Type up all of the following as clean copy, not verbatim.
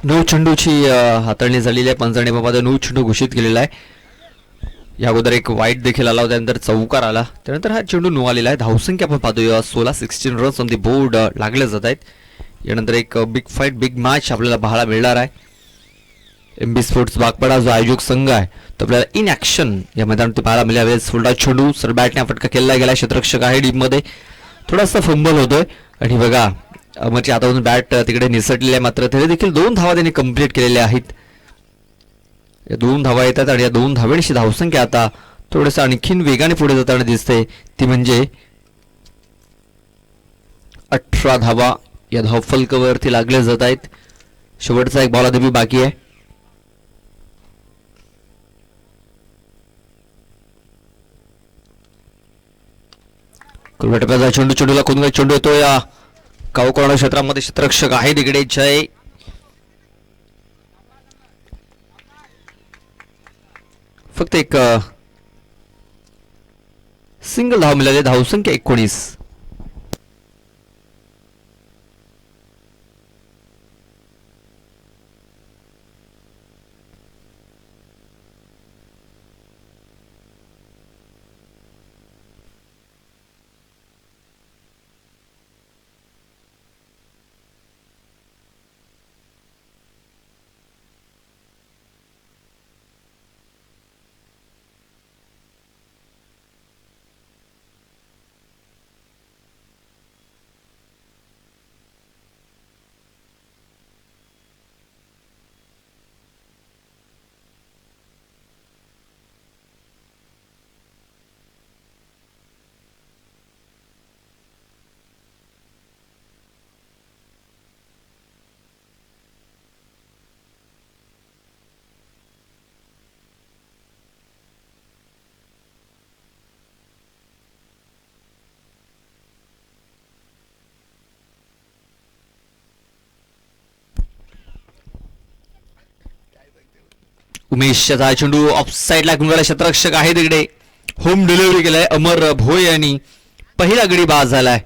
नऊ चेंडूची हाताळणी झालेली आहे. पंचाने बाबा 9 चेंडू घोषित केलेला आहे. या अगोदर एक वाईट देखील आला होता, त्यानंतर चौकार आला, त्यानंतर हा चेंडू नो आलेला आहे. धावसंख्या आपण पाहतोय 16 रन्स ऑन दी बोर्ड लागले जात आहेत. यानंतर एक बिग फाईट, बिग मॅच आपल्याला पाहायला मिळणार आहे. MB स्पोर्ट्स बागपाडा जो आयोजक संघ आहे तो आपल्याला इन ॲक्शन या मैदानात पाहायला मिळाले. फुलटा चेंडू सर बॅटने फटका केला गेला. क्षेत्ररक्षक आहे डीपमध्ये, थोडासा फंबल होतोय आणि बघा अमरच्या हातावरून बॅट तिकडे निसटलेली आहे. मात्र तरी देखील 2 धावा त्यांनी कंप्लीट केलेल्या आहेत. या 2 धावा येतात आणि या 2 धाव्यांची धावसंख्या आता थोडंसं आणखीन वेगाने पुढे जाताना दिसते. ती म्हणजे 18 धावा या धावफलकावरती लागले जात आहेत. शेवटचा एक बॉल बाकी आहे. चेंडू चेंडूला कोणता चेंडू येतो या कावकोणा क्षेत्रामध्ये. क्षेत्ररक्षक आहे तिकडे जय. फक्त एक सिंगल धाव मिळाली. धावसंख्या 19. उमेशचा चेंडू ऑफ साईडला गुंगाला. क्षेत्ररक्षक आहे तिकडे. होम डिलिव्हरी केलाय अमर भोय यांनी. पहिला गडी बाद झालाय.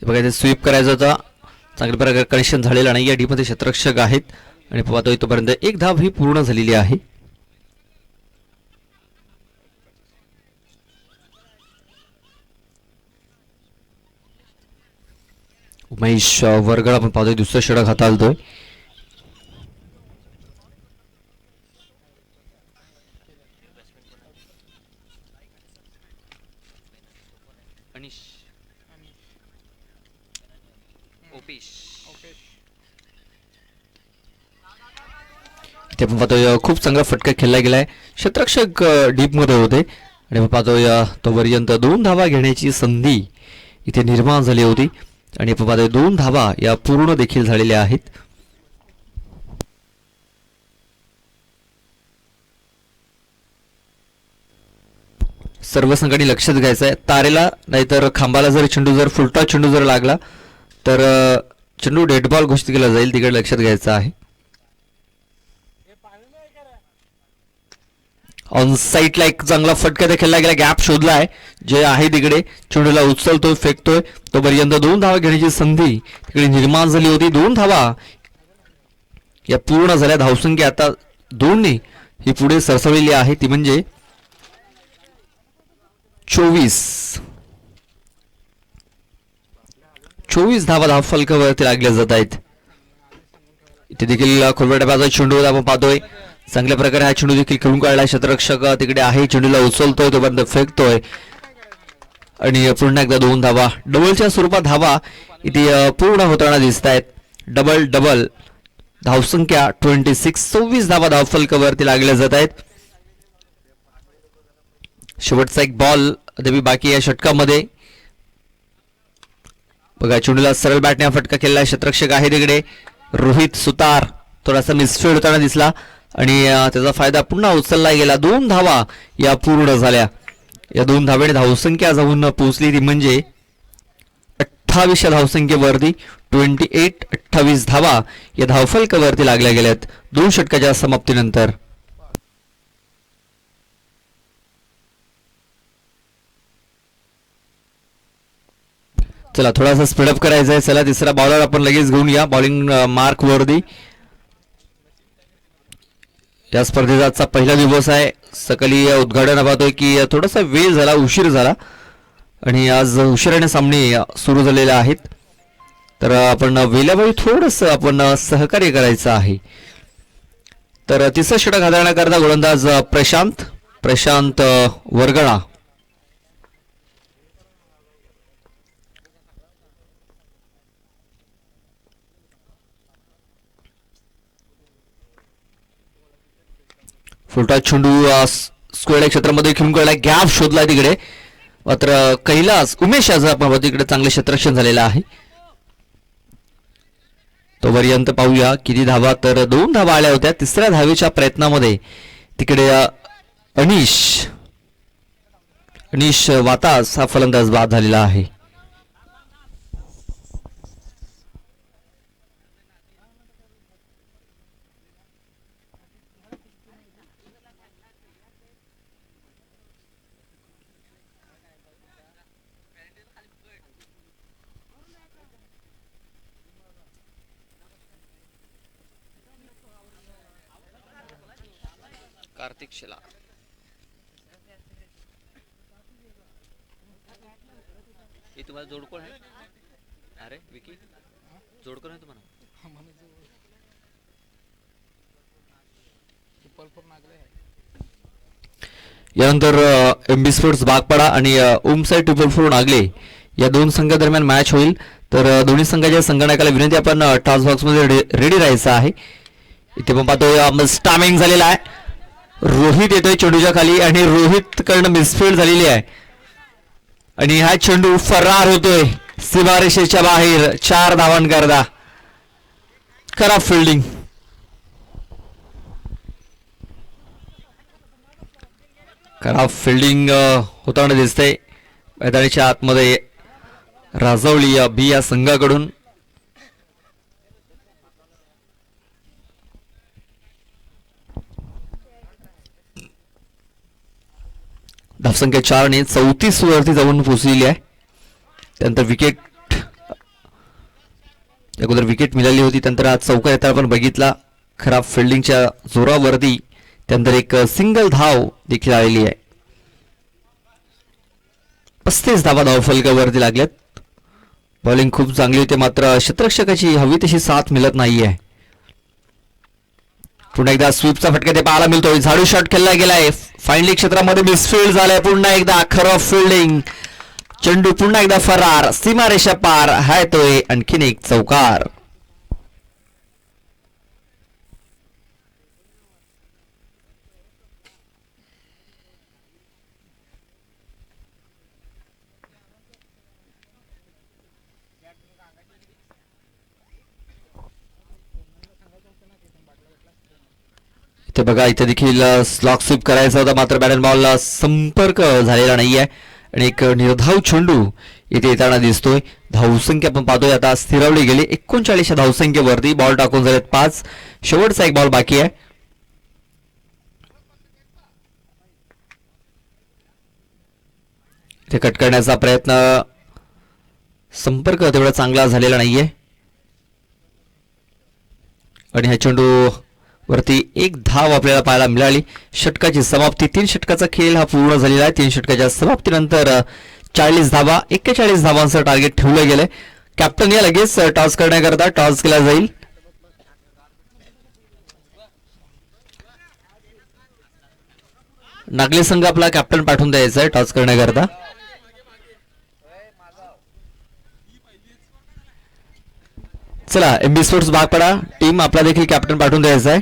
बघा इथे स्वीप करायचं होता. चांगल्या प्रकारे कनेक्शन झालेलं नाही. या टीममध्ये क्षेत्ररक्षक आहेत आणि पाहतोय तोपर्यंत एक धाव ही पूर्ण झालेली आहे. उमेश वरगड आपण पाहतोय दुसरं षटक हाताळतोय. ते आपण पाहतोय खूप चांगला फटका खेळला गेलाय. क्षेत्ररक्षक डीप मध्ये होते आणि आपण पाहतोय तोपर्यंत 2 धावा घेण्याची संधी इथे निर्माण झाली होती आणि आपण पाहतोय 2 धावा या पूर्ण देखील झालेल्या आहेत. सर्व संघांनी लक्षात घ्यायचं आहे तारेला नाहीतर खांबाला जर चेंडू जर फुलटा चेंडू जर लागला तर चेंडू डेड बॉल घोषित केला जाईल. तिकडे लक्षात घ्यायचं आहे. ऑन साईडला एक चांगला फटका खेळला गेला. गॅप शोधलाय जे आहे तिकडे. चेंडूला उचलतोय फेकतोय तोपर्यंत 2 धावा घेण्याची संधी तिकडे निर्माण झाली होती. 2 धावा या पूर्ण झाल्या. धावसंख्या आता 2ने ही पुढे सरसवलेली आहे. ती म्हणजे 24 धावा धावफलकावरती लागल्या जात आहेत. इथे देखील खोलवट्या बाजूला चेंडू आपण पाहतोय चांगल्या प्रकारे हा चेंडू देखील खेळून काढला. क्षेत्ररक्षक तिकडे आहे, चेंडूला उचलतोय, तो बंद फेकतोय आणि पुन्हा एकदा 2 धावा. डबलच्या स्वरूपात धावा इथे पूर्ण होताना दिसत आहेत. डबल डबल धावसंख्या 26 धावा धावफलकावरती लागल्या जात आहेत. शेवटचा एक बॉल अद्याप बाकी या षटकामध्ये. बघा चेंडूला सरळ बॅटने फटका केलेला. क्षेत्ररक्षक आहे तिकडे रोहित सुतार, थोडासा मिसफील्ड होताना दिसला आणि त्याचा फायदा पुन्हा उचलला गेला. 2 धावा या पूर्ण झाल्या. या 2 धावेने धावसंख्या जाऊन पोहोचली ती म्हणजे 28 धावसंख्येवरती. 28 धावा या धावफलकावरती लागल्या गेल्यात 2 षटकाच्या समाप्तीनंतर. चला थोडासा स्पीडअप करायचा आहे. चला तिसरा बॉलर आपण लगेच घेऊन या बॉलिंग मार्क वरती. या स्पर्धेचा आजचा पहिला दिवस आहे. सकाळी उद्घाटन पाहतोय की थोडासा वेळ झाला, उशीर झाला आणि आज उशिराने सामने सुरू झालेले आहेत. तर आपण वेळेवेळी थोडंसं आपण सहकार्य करायचं आहे. तर तिसरा षटक हाताळण्याकरता गोलंदाज प्रशांत वर्गणा. फुलटा चेंडू स्क्वेअर क्षेत्रामध्ये खेळून काढला. गॅप शोधला तिकडे, मात्र कैलास उमेश यादव तिकडे चांगले क्षेत्ररक्षण झालेलं आहे. तोपर्यंत पाहूया किती धावा. तर 2 धावा आल्या होत्या. तिसऱ्या धावेच्या प्रयत्नामध्ये तिकडे अनिश वातास हा फलंदाज बाद झालेला आहे. कार्तिक शिला हे तुम्हाला जोडकोण आहे? अरे विकी जोडकोण आहे तुम्हाला? यानंतर एमबी स्पोर्ट्स बागपाडा आणि ओमसाई 444 नागले या 2 संघादरम्यान मॅच होईल. तर दोन्ही संघाच्या संगणकाला विनंती आपण टॉस बॉक्समध्ये रेडी राहायचं आहे. इथे पण पाहतोय स्टामिंग झालेला आहे. रोहित येतोय चेंडूच्या खाली आणि रोहित कडनं मिसफील्ड झालेली आहे आणि हा चेंडू फरार होतोय सीमारेषेच्या बाहेर. 4 धावांकरता. खराब फिल्डिंग. होताना दिसतंय मैदानाच्या आतमध्ये. राजवली बी या संघाकडून. धावसंख्या 4 ने 34 वरती जाऊन पोहोचलेली आहे. त्यानंतर अगोदर विकेट मिळाली होती. त्यानंतर आज चौका येता आपण बघितला. खराब फिल्डिंगच्या जोरावरती त्यानंतर एक सिंगल धाव देखील आलेली आहे. 35 धावा धावफलकावरती लागल्यात. बॉलिंग खूप चांगली होती, मात्र क्षेत्ररक्षकाची हवी तशी साथ मिळत नाहीये. पुन्हा एकदा स्वीपचा फटका ते पाहायला मिळतोय. झाडू शॉट खेळला गेलाय. फायनली क्षेत्रामध्ये मिसफील्ड झालाय. पुन्हा एकदा खराब फिल्डिंग. चेंडू पुन्हा एकदा फरार. सीमारेषा पार. हाय तोय आणखीन एक चौकार. इथे बघा, इथे देखील स्लॉक स्वीप करायचा होता, मात्र बॅट अँड बॉलला संपर्क झालेला नाहीये आणि एक निर्धाव चेंडू इथे येताना दिसतोय. धावसंख्या आपण पाहतोय आता स्थिरावली गेली 39 धावसंख्येवरती. बॉल टाकून झालेत 5. शेवटचा एक बॉल बाकी आहे. इथे कट करण्याचा प्रयत्न, संपर्क तेवढा चांगला झालेला नाहीये आणि हा चेंडू वरती एक धाव आपल्याला पाहायला मिळाली. षटकाची समाप्ती. 3 षटकाचा खेळ हा पूर्ण झालेला आहे. 3 षटकाच्या समाप्तीनंतर 40 धावा, 41 धावांचं टार्गेट ठेवलं गेलंय. कॅप्टन या लगेच टॉस करण्याकरता टॉस केला जाईल. नागले संघ आपला कॅप्टन पाठवून द्यायचा आहे टॉस करण्याकरता. चला एमबी स्पोर्ट्स बागपाडा टीम आपला देखील कॅप्टन पाठवून द्यायचा आहे.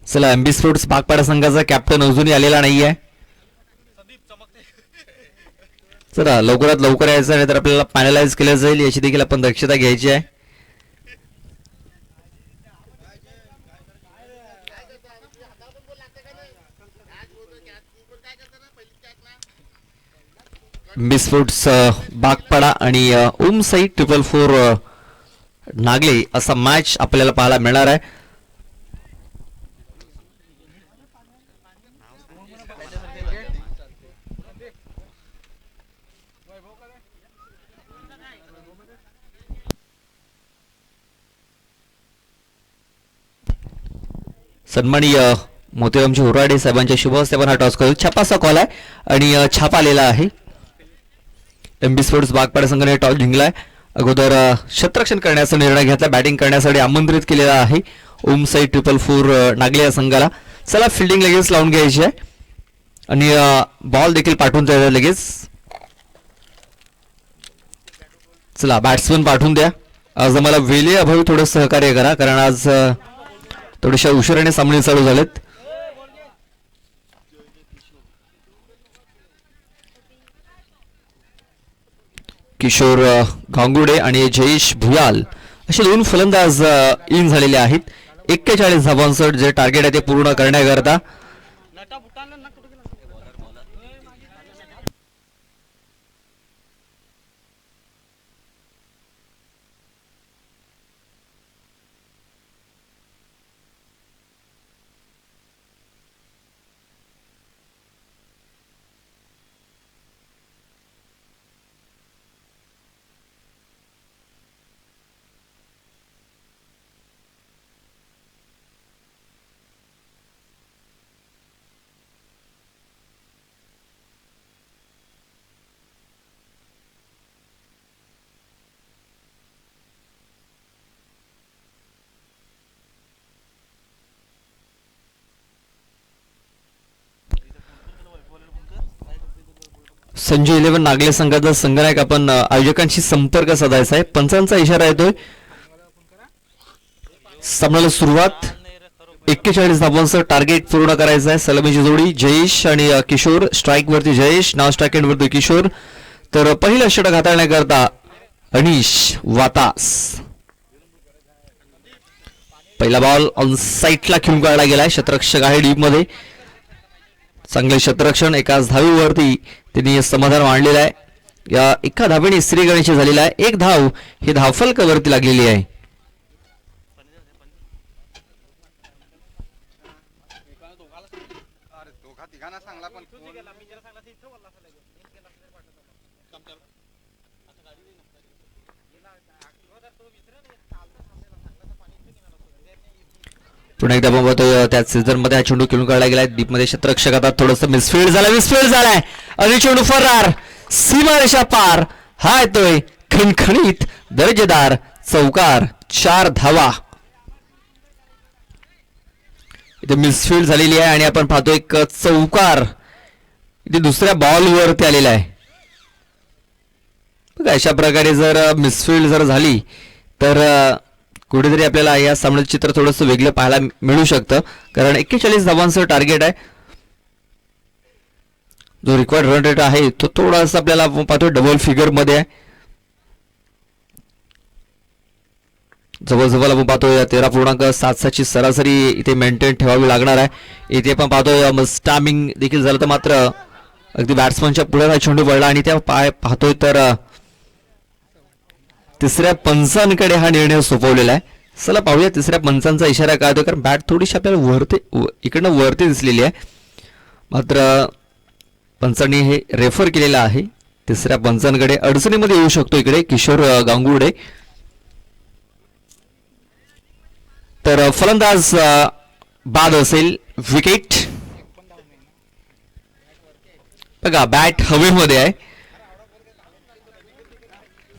चला एमबी स्पोर्ट्स बागपाडा संघाचा कॅप्टन अजूनही आलेला नाहीये. चला लवकरात लवकर यायचं नाही तर आपल्याला फायनलाइज केलं जाईल याची देखील आपण दक्षता घ्यायची आहे. बिस्फोट्स बागपाडा आणि ओम साई 444 नागले असा मॅच आपल्याला पाहायला मिळणार आहे. सन्माननीय मोतीरामजी होराडे साहेबांच्या शुभ हस्ते आपण हा टॉस करू. छापाचा कॉल आहे आणि छाप आलेला आहे. एमबी स्पोर्ट्स बागपाडा संघाने टॉस जिंकलाय. अगोदर क्षेत्ररक्षण करण्याचा निर्णय घेतला. बॅटिंग करण्यासाठी आमंत्रित केलेला आहे ओम साई 444 नागले या संघाला. चला फिल्डिंग लगेच लावून घ्यायची आहे आणि बॉल देखील पाठवून द्यायला लगेच. चला बॅट्समन पाठवून द्या. आज आम्हाला वेले अभावी थोडं सहकार्य करा कारण आज थोड्याशा उशिराने सामने चालू झालेत. किशोर गांगुडे आणि जयेश भुयाल असे दोन फलंदाज इन झालेले आहेत. 41 धावांसह जे टार्गेट आहे ते पूर्ण करण्याकरता. संजय 11 नागले संघाचा संघनायक आपण आयोजकांशी संपर्क साधायचा आहे. पंचांचा इशारा येतोय. सामन्याला सुरुवात 41 धावांसह टार्गेट पूर्ण करायचं आहे. सलामीची जोडी जयेश आणि किशोर. स्ट्राईक वरती जयेश, नाव स्ट्राईक एंड वरती किशोर. तर पहिलं षटक हाताळण्याकरता अनिश वातास. पहिला बॉल ऑन साईडला खेळून काढला गेलाय. क्षेत्ररक्षक आहे डीप मध्ये. चांगले क्षेत्ररक्षण. एकाच धावीवरती त्यांनी समाधान मांडलेलं आहे. या एका धावेने श्रीगणेश झालेला आहे. एक धाव ही धावफलकावरती लागलेली आहे. पुन्हा एकदा आपण बघतोय त्याच सीझन मध्ये हा चेंडू खेळून काढला गेलाय. डीप मध्ये क्षेत्ररक्षक आता थोडस मिसफील्ड झालाय आणि चेंडू फरार. सीमारेषा पार. हा येतोय खणखणीत दर्जेदार चौकार. 4 धावा. इथे मिसफील्ड झालेली आहे आणि आपण पाहतो एक चौकार इथे दुसऱ्या बॉलवरती आलेला आहे. बघा अशा प्रकारे जर मिसफील्ड जर झाली तर कुठेतरी आपल्याला या सामन्याचं चित्र थोडंसं वेगळं पाहायला मिळू शकतं. कारण 41 धावांचं टार्गेट आहे. जो रिक्वायर्ड रन रेट आहे तो थोडासा आपल्याला पाहतो डबल फिगर मध्ये आहे. जवळजवळ आपण पाहतोय 13.77 ची सरासरी इथे मेंटेन ठेवावी लागणार आहे. इथे आपण पाहतोय स्टॅमिंग देखील झालं तर मात्र अगदी बॅट्समनच्या पुढे हा चेंडू पडला आणि त्या पाहतोय तर तिसऱ्या पंचांकडे हा निर्णय सोपवलेला आहे. चला पाहूया तिसऱ्या पंचांचा इशारा काय होतो. कारण बॅट थोडीशी आपल्याला वरती इकडनं वरती दिसलेली आहे. मात्र पंचांनी हे रेफर केलेलं आहे. तिसऱ्या पंचांकडे अडचणीमध्ये येऊ शकतो इकडे किशोर गांगुर्डे. तर फलंदाज बाद असेल. विकेट. बघा बॅट हवेमध्ये आहे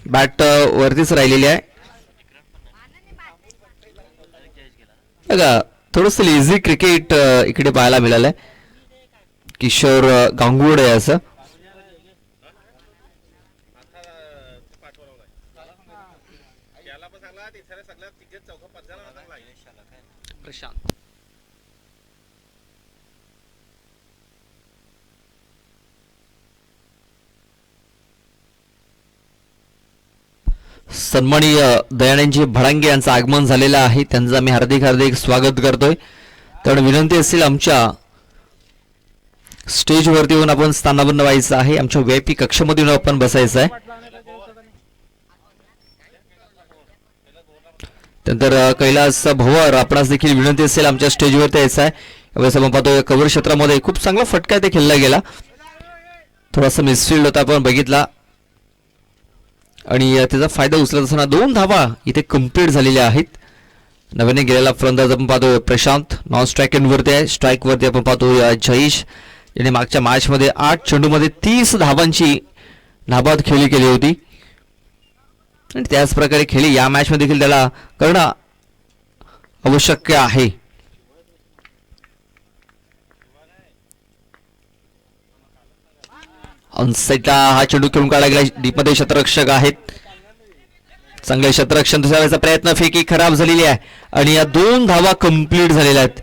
बॅट वरतीच राहिलेली आहे बघा. थोडंसं लेझी क्रिकेट इकडे पाहायला मिळालंय. किशोर गांगुर्डे असं. प्रशांत सन्माननीय दयानंदजी भडांगे यांचं आगमन झालेलं आहे. त्यांचं आम्ही हार्दिक हार्दिक स्वागत करतोय. तर विनंती असेल आमच्या स्टेजवरती येऊन आपण स्थानाबद्ध व्हायचं आहे. आमच्या व्हीआयपी कक्षामध्ये येऊन आपण बसायचं आहे. त्यानंतर कैलास भवर आपणास देखील विनंती असेल आमच्या स्टेजवरती यायचं आहे. यावेळेस आपण पाहतोय कव्हर क्षेत्रामध्ये खूप चांगला फटका ते खेळला गेला. थोडासा मिसफिल्ड होता आपण बघितला आणि त्याचा फायदा उचलत असताना 2 धावा इथे कंप्लीट झालेल्या आहेत. नव्याने गेलेला फलंदाज आपण पाहतोय प्रशांत नॉन स्ट्राईक वरती आहे. स्ट्राईक वरती आपण पाहतोय जयेश याने मागच्या मॅचमध्ये 8 चेंडूमध्ये 30 धावांची नाबाद खेळी केली होती आणि त्याच प्रकारे खेळी या मॅच मध्ये देखील त्याला करणं आवश्यक आहे. ऑनसाईडला हा चेंडू खेळून काढला गेला. डीपमध्ये शतरक्षक आहेत. चांगले शतरक्षण दुसऱ्या प्रयत्न फेकी खराब झालेली आहे आणि या 2 धावा कंप्लीट झालेल्या आहेत.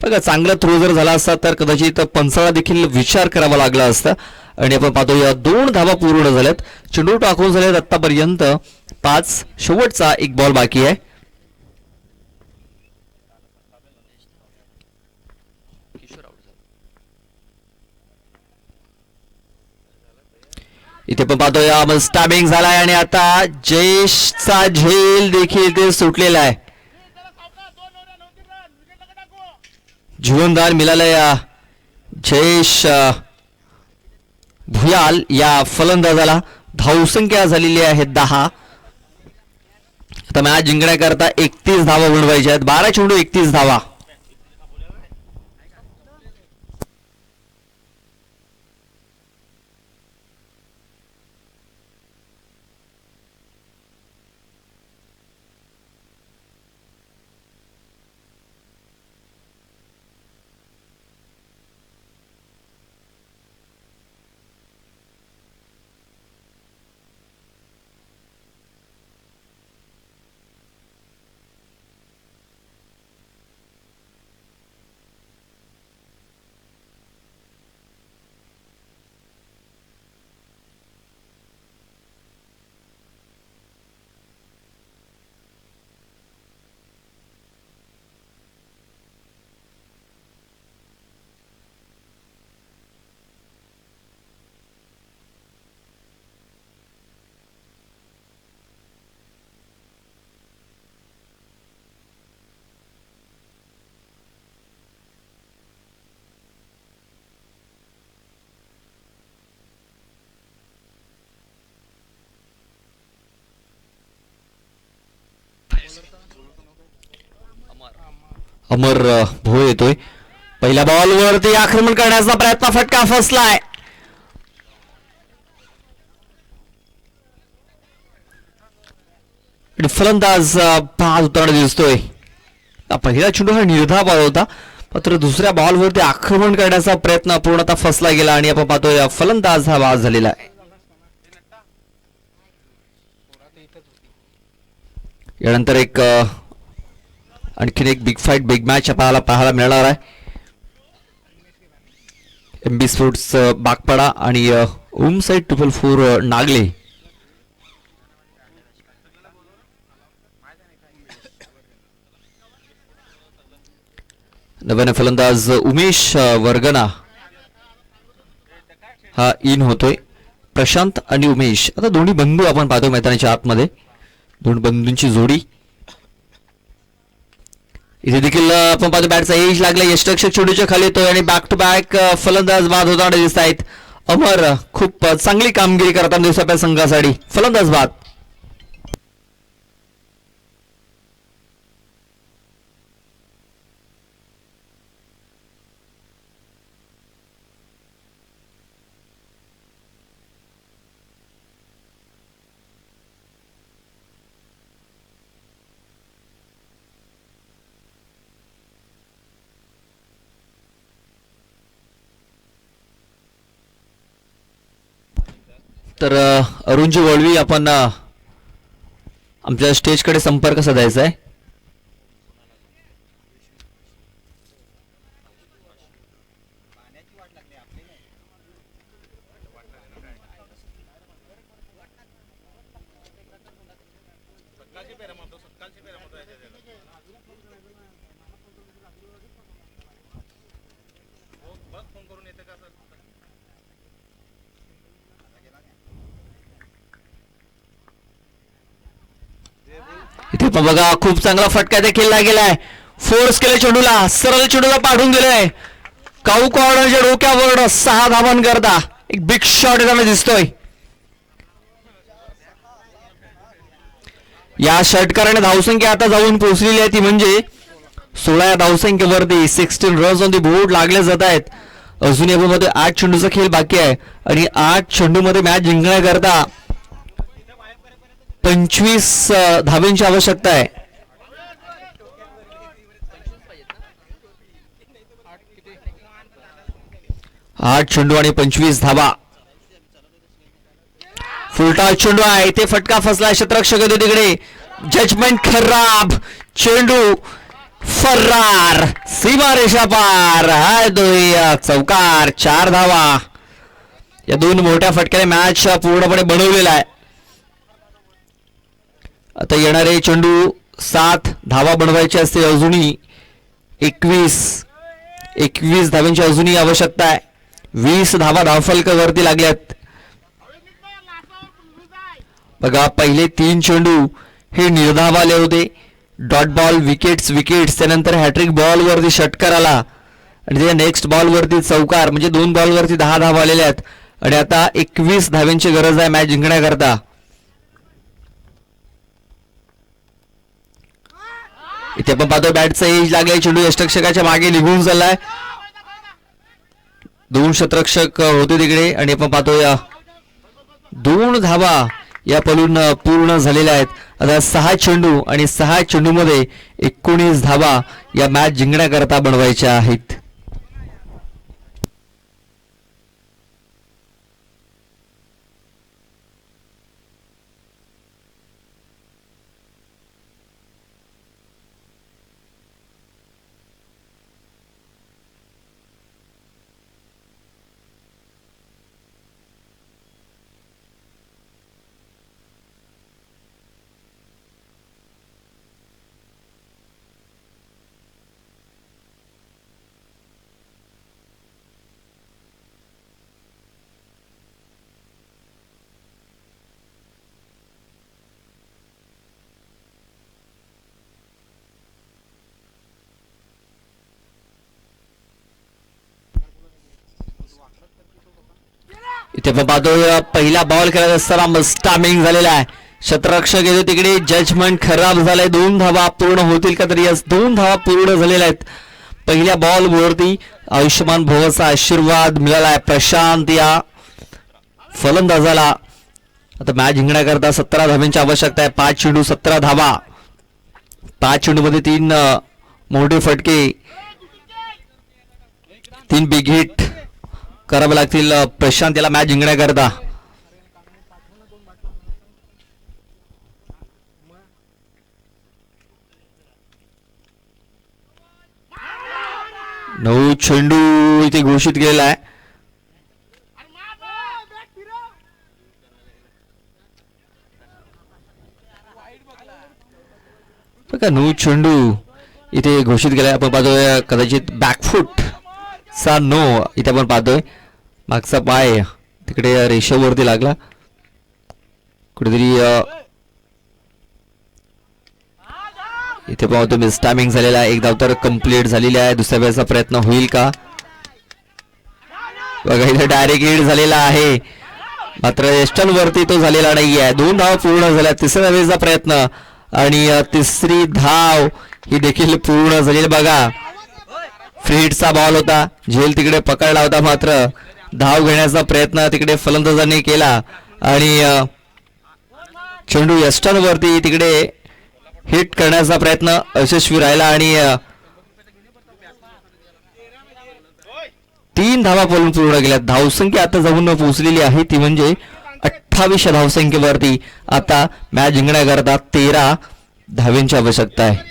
बघा चांगला थ्रो जर झाला असता तर कदाचित पंचाला देखील विचार करावा लागला असता आणि आपण पाहतो या 2 धावा पूर्ण झाल्यात. चेंडू टाकून झालेत आतापर्यंत 5. शेवटचा 1 बॉल बाकी आहे. इथे पण पाहतो या स्टॅबिंग झालाय आणि आता जयेशचा झेल देखील ते सुटलेला आहे. जीवनदान मिळालं या जयेश भुयाल या फलंदाजाला. धावसंख्या झालेली आहे 10. आता मॅच जिंकण्याकरता 31 धावा बनवायच्या आहेत. 12 चेंडू 31 धावा. अमर भोय येतोय. पहिल्या बॉलवरती आक्रमण करण्याचा प्रयत्न फटका फसलाय. फलंदाज बाद होताना दिसतोय. पहिला चेंडू हा निर्धाव बॉल होता मात्र दुसऱ्या बॉलवरती आक्रमण करण्याचा प्रयत्न पूर्णतः फसला गेला आणि आपण पाहतोय फलंदाज हा बाद झालेला आहे. यानंतर आणखीन एक बिग फाईट बिग मॅच आपल्याला पाहायला मिळणार आहे. एमबी स्पोर्ट्स बागपाडा आणि ओम साईड 444 नागले. नव्याने फलंदाज उमेश वर्गना हा इन होतोय. प्रशांत आणि उमेश आता दोन्ही बंधू आपण पाहतो मैदानाच्या आतमध्ये. दोन बंधूंची जोडी इथे देखील आपण पाहतो. बॅटचा एज लागला. यष्टरक्षक चेंडूच्या खाली येतोय आणि बॅक टू बॅक फलंदाज बाद होताना दिसत आहेत. अमर खूप चांगली कामगिरी करताना दिसत आपल्या संघासाठी. फलंदाज बाद. तर अरुणजी वळवी आपण आमच्या स्टेजकडे संपर्क साधायचा आहे. इथे पण बघा खूप चांगला फटका देखील लागेलाय. फोर्स केले चेंडूला, सरळ चेंडूला पाठवून दिलंय. काऊ कॉर्नरच्या डोक्यावर 6 धावन करता एक बिग शॉट त्याला दिसतोय. या षटकाराने धावसंख्या आता जाऊन पोहोचलेली आहे ती म्हणजे 16 या धावसंख्येवरती 16 रन्स ऑन दी बोर्ड लागले जात आहेत. अजून यामध्ये 8 चेंडूचा खेळ बाकी आहे आणि 8 चेंडूमध्ये मॅच जिंकण्याकरता 25 धाब्यांची आवश्यकता आहे. 8 चेंडू आणि 25 धाबा. फुलटा चेंडू आहे, इथे फटका फसला. क्षेत्ररक्षक येतो तिकडे, जजमेंट खराब. चेंडू फरार, सीमारेषा पार. हाय चौकार, 4 धावा. या 2 मोठ्या फटक्याने मॅच पूर्णपणे बनवलेला आहे. आता येणारे चेंडू 7 धावा बनवायचे असते. अजूनही 21 धाव्यांची अजूनही आवश्यकता आहे. 20 धावा धावफलकावरती लागल्यात. बघा पहिले 3 चेंडू हे निर्धाव आले होते. डॉट बॉल, विकेट्स, त्यानंतर हॅट्रिक बॉल वरती षटकार आला आणि त्या नेक्स्ट बॉल वरती चौकार, म्हणजे 2 बॉल वरती 10 धावा आलेल्या आहेत आणि आता 21 धाव्यांची गरज आहे मॅच जिंकण्याकरता. इथे आपण पाहतो बॅटचा एज लागलाय. चेंडू यष्टरक्षकाच्या मागे निघून चाललाय. 2 क्षेत्ररक्षक होते तिकडे आणि आपण पाहतो या 2 धावा या पलून पूर्ण झालेल्या आहेत. आता 6 चेंडू आणि 6 चेंडू मध्ये 19 धावा या मॅच जिंकण्याकरता बनवायच्या आहेत. इथे पण पाहतो पहिला बॉल खेळत असताना मस्टामिंग झालेला आहे. क्षेत्ररक्षक येतो तिकडे, जजमेंट खराब झालाय. 2 धावा पूर्ण होतील का? तर यस, 2 धावा पूर्ण झालेल्या आहेत. पहिल्या बॉल वरती आयुष्यमान भोवाचा आशीर्वाद मिळालाय प्रशांत या फलंदाजाला. आता मॅच जिंकण्याकरता 17 धाव्यांची आवश्यकता आहे. 5 चेंडू 17 धावा. 5 चेंडू मध्ये 3 मोठे फटके, 3 बिग हिट करावे लागतील प्रशांत याला मॅच जिंकण्याकरता. नऊ चेंडू इथे घोषित केलेला आहे. बघा 9 चेंडू इथे घोषित केलाय. आपण पाहतोय कदाचित बॅकफुट चा नो इथे आपण पाहतोय. मागचा पाय तिकडे रेषेवरती लागला कुठेतरी. इथे पाहतो मिस टायमिंग झालेला आहे. एक धाव तर कंप्लीट झालेली आहे. दुसऱ्या वेळेचा प्रयत्न होईल का? बघा इथे डायरेक्ट लीड झालेला आहे, मात्र एस्टन वरती तो झालेला नाहीये. 2 धाव पूर्ण झाल्या. तिसऱ्या वेळेचा प्रयत्न आणि तिसरी धाव ही देखील पूर्ण झालेली. बघा फ्री हिटचा बॉल होता, झेल तिकडे पकडला होता, मात्र धाव घेण्याचा प्रयत्न तिकडे फलंदाजांनी केला आणि चेंडू एस्टन वरती तिकडे हिट करण्याचा प्रयत्न यशस्वी राहिला आणि 3 धावा पूर्ण केल्या. धावसंख्या आता जाऊन पोहोचलेली आहे ती म्हणजे 28 धावसंख्येवरती आता मॅच जिंकण्याकरता 13 धावेंची आवश्यकता आहे.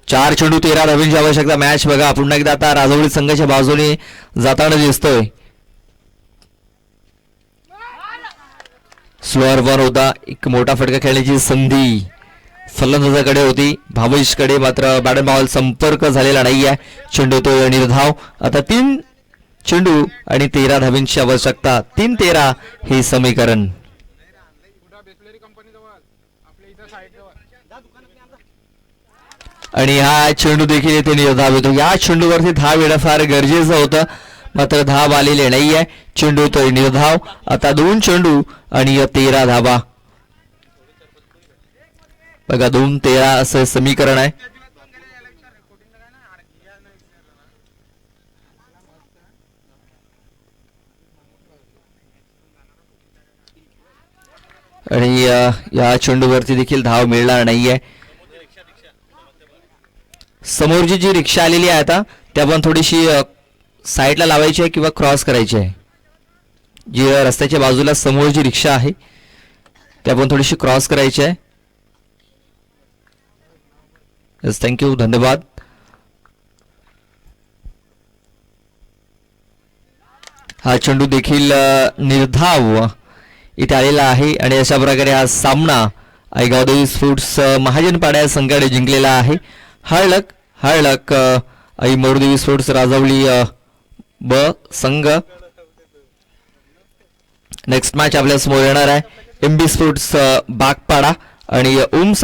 चार चेंडू 13 धावेंची आवश्यकता. मॅच बघा पुन्हा एकदा आता राजवडी संघाच्या बाजूने जाताना दिसतोय. स्लोअर वर होता, एक मोठा फटका खेळण्याची संधी फलंदाजाकडे होती. भावेशकडे मात्र बॅट बॉल संपर्क झालेला नाहीये. चेंडू तो निर्धाव. आता 3 चेंडू आणि 13 धावेंची आवश्यकता. 3-13 हे समीकरण. आणि हा चेंडू देखील येथे निर्धाव येतो. या चेंडूवरती धाव येणं फार गरजेचं होतं, मात्र धाव आलेले नाहीये. चेंडू तो निर्धाव. आता 2 चेंडू आणि 13 धावा. बघा 2-13 असं समीकरण आहे. आणि या चेंडूवरती देखील धाव मिळणार नाहीये. समोरची जी रिक्षा आलेली आहे आता त्या पण थोडीशी साईडला लावायची आहे किंवा क्रॉस करायची आहे. जी रस्त्याच्या बाजूला समोर जी रिक्षा आहे त्या पण थोडीशी क्रॉस करायची आहे. यस, थँक्यू, धन्यवाद. हा चेंडू देखील निर्धाव इथे आलेला आहे. आणि अशा प्रकारे हा सामना आईगावदेवी स्पोर्ट्स महाजनपाडा संघाने जिंकलेला आहे. हळक आई मोरदेवी स्पोर्ट्स राजवली ब संघ. नेक्स्ट मॅच आपल्या समोर येणार आहे. एमबी स्पोर्ट्स बागपाडा आणि ओम